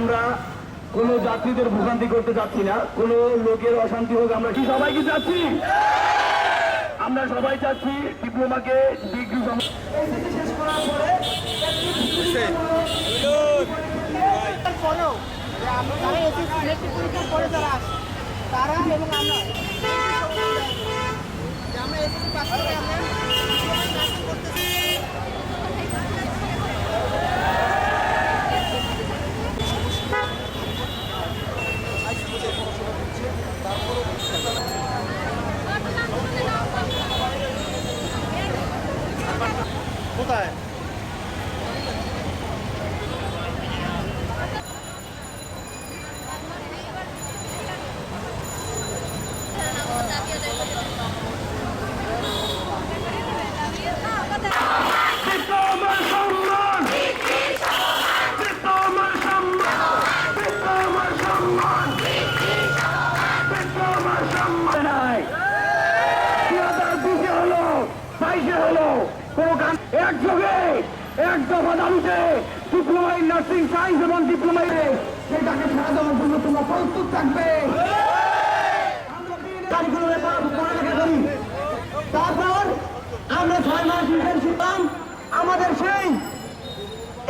আমরা কোনো যাত্রীদের ভোগান্তি করতে যাচ্ছি না, কোনো লোকের অশান্তি হোক। আমরা কি সবাই কি চাচ্ছি? আমরা সবাই চাচ্ছি ডিপ্লোমাকে ডিগ্রি শেষ করার পরে যারা এসএসসি মেট্রিক পরীক্ষার পরে যারা আসে তারা এবং আমরা এসএসসি পাস করে আমরা নার্সিং করতেছি। কোথায় একযোগে এক দফা দাবিতে ডিপ্লোমা ইন নার্সিং সায়েন্স এবং ডিপ্লোমা সেটাকে সারা দেওয়ার জন্য তোমরা প্রস্তুত থাকবে। তারপর আমরা 6 মাস ইন্টার্নশিপ আমাদের সেই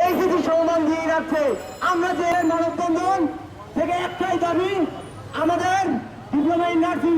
এইচএসসি সমাধান দিয়ে যাচ্ছে। আমরা যে মানববন্ধন থেকে একটাই দাবি, আমাদের ডিপ্লোমা ইন নার্সিং